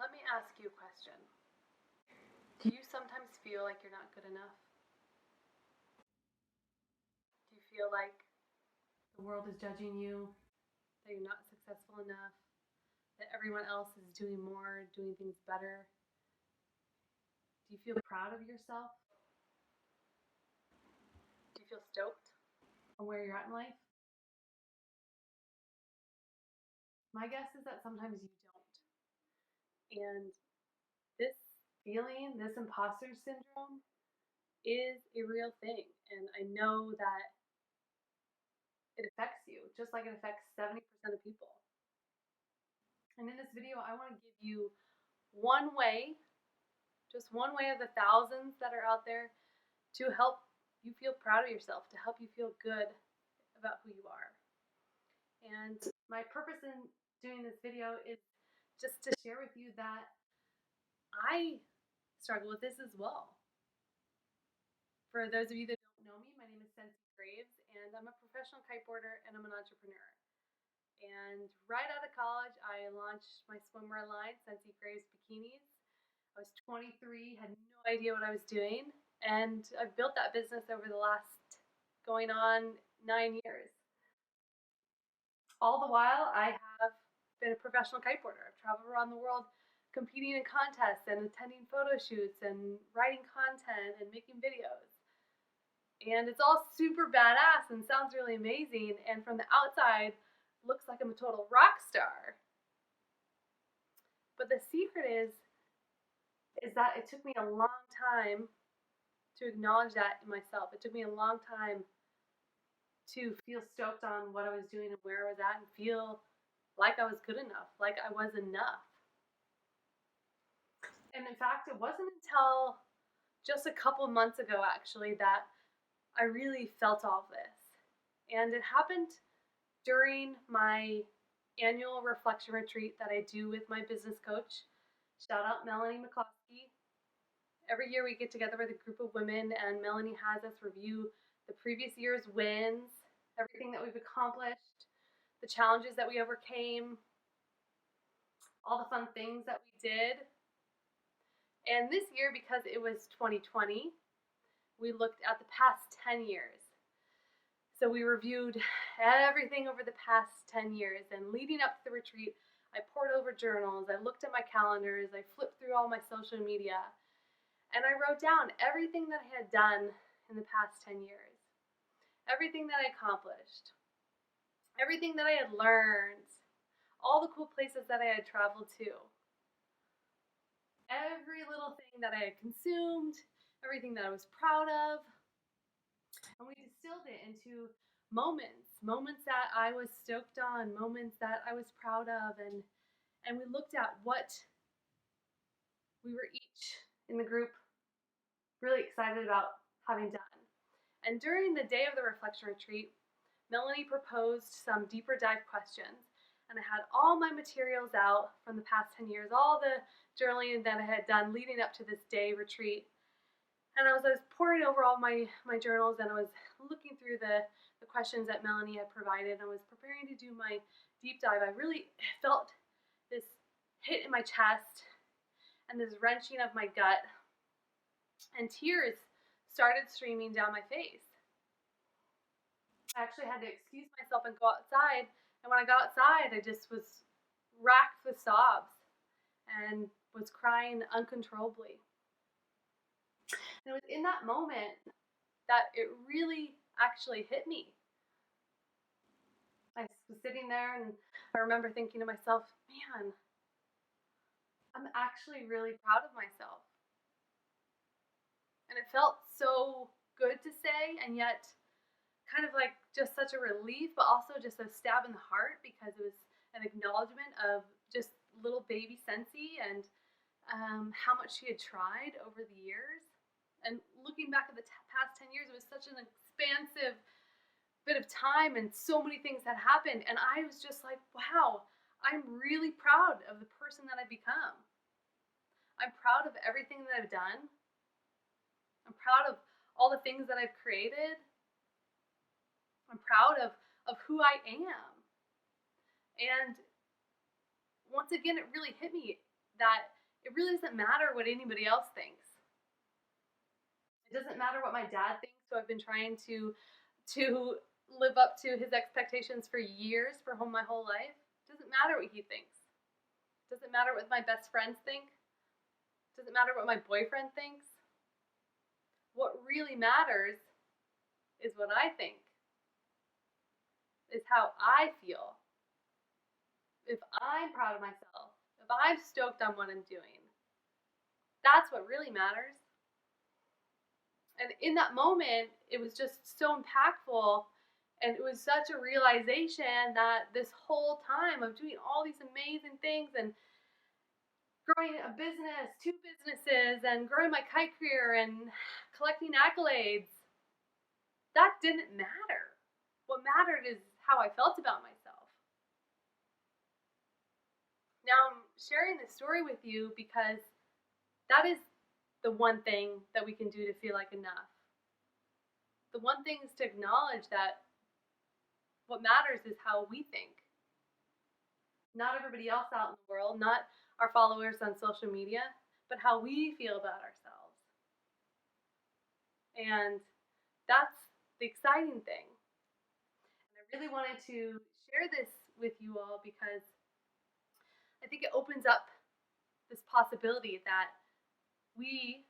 Let me ask you a question. Do you sometimes feel like you're not good enough? Do you feel like the world is judging you, that you're not successful enough, that everyone else is doing more, doing things better? Do you feel proud of yourself? Do you feel stoked on where you're at in life? My guess is that sometimes you don't. And this feeling, this imposter syndrome, is a real thing. And I know that it affects you, just like it affects 70% of people. And in this video, I want to give you one way, just one way of the thousands that are out there to help you feel proud of yourself, to help you feel good about who you are. And my purpose in doing this video is just to share with you that I struggle with this as well. For those of you that don't know me, my name is Sensi Graves, and I'm a professional kiteboarder and I'm an entrepreneur. And right out of college, I launched my swimwear line, Sensi Graves Bikinis. I was 23, had no idea what I was doing, and I've built that business over the last going on 9 years. All the while, I have been a professional kiteboarder. I've traveled around the world competing in contests and attending photo shoots and writing content and making videos. And it's all super badass and sounds really amazing, and from the outside, looks like I'm a total rock star. But the secret is that it took me a long time to acknowledge that in myself. It took me a long time to feel stoked on what I was doing and where I was at and feel like I was good enough, like I was enough. And in fact, it wasn't until just a couple months ago, actually, that I really felt all of this. And it happened during my annual reflection retreat that I do with my business coach. Shout out Melanie McCloskey. Every year we get together with a group of women, and Melanie has us review the previous year's wins, everything that we've accomplished, the challenges that we overcame, all the fun things that we did. And this year, because it was 2020, we looked at the past 10 years. So we reviewed everything over the past 10 years, and leading up to the retreat, I pored over journals, I looked at my calendars, I flipped through all my social media, and I wrote down everything that I had done in the past 10 years, everything that I accomplished, everything that I had learned, all the cool places that I had traveled to, every little thing that I had consumed, everything that I was proud of. And we distilled it into moments that I was stoked on, moments that I was proud of, and we looked at what we were each in the group really excited about having done. And during the day of the reflection retreat, Melanie proposed some deeper dive questions, and I had all my materials out from the past 10 years, all the journaling that I had done leading up to this day retreat. And I was poring over all my journals, and I was looking through the questions that Melanie had provided, and I was preparing to do my deep dive. I really felt this hit in my chest and this wrenching of my gut, and tears started streaming down my face. I actually had to excuse myself and go outside, and when I got outside, I just was racked with sobs and was crying uncontrollably. And it was in that moment that it really actually hit me. I was sitting there, and I remember thinking to myself, man, I'm actually really proud of myself. And it felt so good to say, and yet kind of like just such a relief, but also just a stab in the heart, because it was an acknowledgement of just little baby Sensi and how much she had tried over the years. And looking back at the past 10 years, it was such an expansive bit of time, and so many things had happened. And I was just like, wow, I'm really proud of the person that I've become. I'm proud of everything that I've done. I'm proud of all the things that I've created. I'm proud of who I am. And once again, it really hit me. that it really doesn't matter what anybody else thinks. It doesn't matter what my dad thinks, who I've been trying to live up to his expectations for years, for my whole life. It doesn't matter what he thinks. It doesn't matter what my best friends think. It doesn't matter what my boyfriend thinks. What really matters is what I think, is how I feel. If I'm proud of myself, if I'm stoked on what I'm doing, that's what really matters. And in that moment, it was just so impactful, and it was such a realization that this whole time of doing all these amazing things and growing a business, 2 businesses, and growing my kite career and collecting accolades, that didn't matter. What mattered is how I felt about myself. Now I'm sharing this story with you because that is the one thing that we can do to feel like enough. The one thing is to acknowledge that what matters is how we think. Not everybody else out in the world, not our followers on social media, but how we feel about ourselves. And that's the exciting thing. And I really wanted to share this with you all because I think it opens up this possibility that we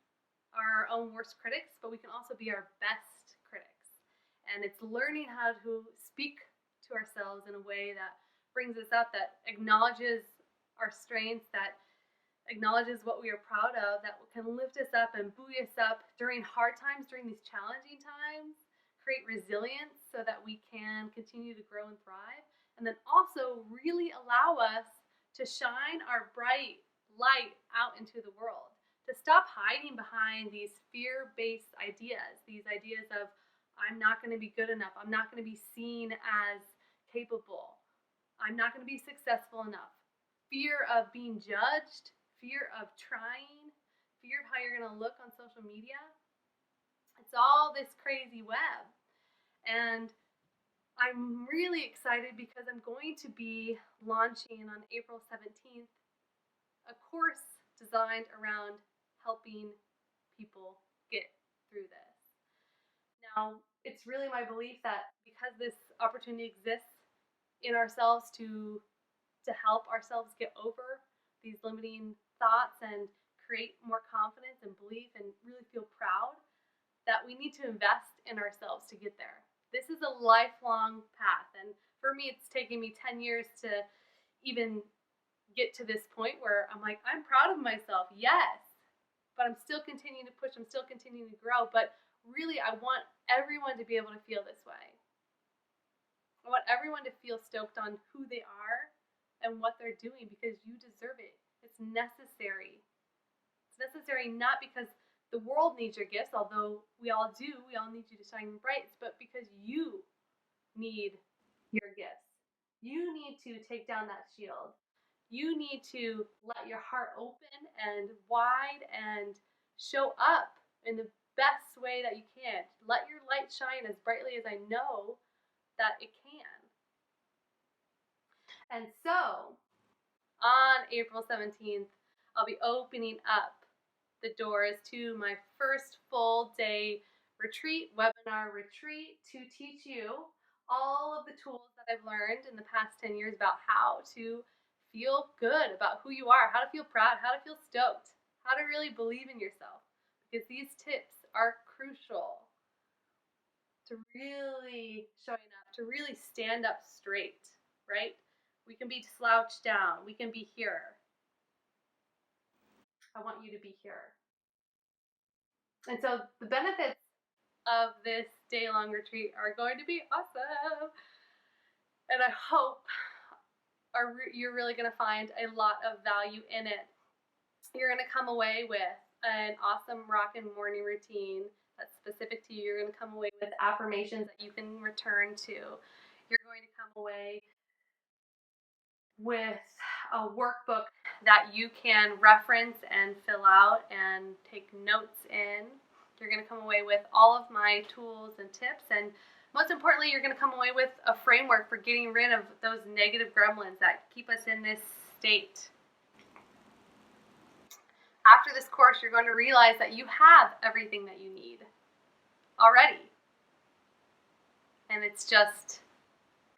are our own worst critics, but we can also be our best critics. And it's learning how to speak to ourselves in a way that brings us up, that acknowledges our strengths, that acknowledges what we are proud of, that can lift us up and buoy us up during hard times, during these challenging times, create resilience so that we can continue to grow and thrive, and then also really allow us to shine our bright light out into the world, to stop hiding behind these fear-based ideas, these ideas of, I'm not going to be good enough, I'm not going to be seen as capable, I'm not going to be successful enough. Fear of being judged, fear of trying, fear of how you're going to look on social media. It's all this crazy web. And I'm really excited because I'm going to be launching on April 17th a course designed around helping people get through this. Now, it's really my belief that because this opportunity exists in ourselves to help ourselves get over these limiting thoughts and create more confidence and belief and really feel proud, that we need to invest in ourselves to get there. This is a lifelong path, and for me, it's taken me 10 years to even get to this point where I'm like, I'm proud of myself, yes, but I'm still continuing to push, I'm still continuing to grow, but really I want everyone to be able to feel this way. I want everyone to feel stoked on who they are and what they're doing because you deserve it. It's necessary. It's necessary not because the world needs your gifts, although we all do, we all need you to shine bright, but because you need your gifts. You need to take down that shield. You need to let your heart open and wide and show up in the best way that you can. Let your light shine as brightly as I know that it can. And so, on April 17th, I'll be opening up the doors to my first full day webinar retreat, to teach you all of the tools that I've learned in the past 10 years about how to feel good about who you are, how to feel proud, how to feel stoked, how to really believe in yourself. Because these tips are crucial to really showing up, to really stand up straight, right? We can be slouched down. We can be here. I want you to be here. And so the benefits of this day-long retreat are going to be awesome. And I hope you're really going to find a lot of value in it. You're going to come away with an awesome rockin' morning routine that's specific to you. You're going to come away with affirmations that you can return to. You're going to come away with a workbook that you can reference and fill out and take notes in. You're going to come away with all of my tools and tips, and most importantly, you're going to come away with a framework for getting rid of those negative gremlins that keep us in this state. After this course, you're going to realize that you have everything that you need already. And it's just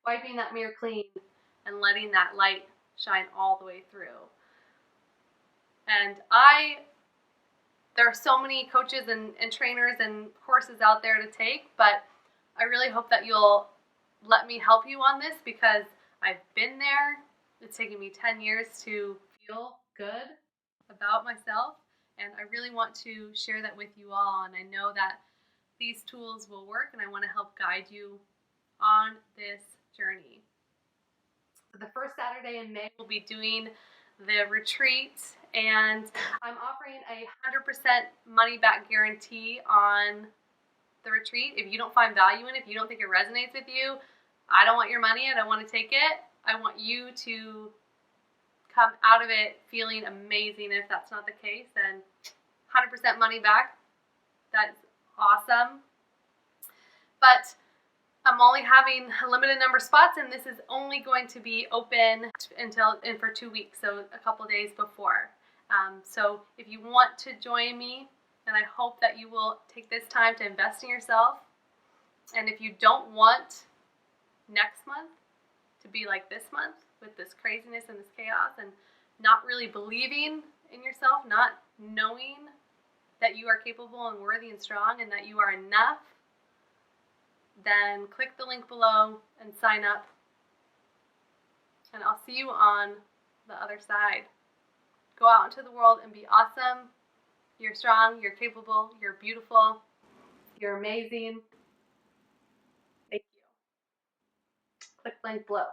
wiping that mirror clean and letting that light shine all the way through. And there are so many coaches and trainers and courses out there to take, but I really hope that you'll let me help you on this, because I've been there. It's taken me 10 years to feel good about myself, and I really want to share that with you all. And I know that these tools will work, and I want to help guide you on this journey. The first Saturday in May, we'll be doing the retreat, and I'm offering a 100% money back guarantee on the retreat. If you don't find value in it, if you don't think it resonates with you, I don't want your money. I don't want to take it. I want you to come out of it feeling amazing. If that's not the case, then 100% money back. That's awesome. But I'm only having a limited number of spots, and this is only going to be open for 2 weeks, so a couple days before. So if you want to join me, and I hope that you will take this time to invest in yourself. And if you don't want next month to be like this month, with this craziness and this chaos, and not really believing in yourself, not knowing that you are capable and worthy and strong and that you are enough, then click the link below and sign up. And I'll see you on the other side. Go out into the world and be awesome. You're strong, you're capable, you're beautiful, you're amazing. Thank you. Click the link below.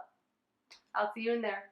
I'll see you in there.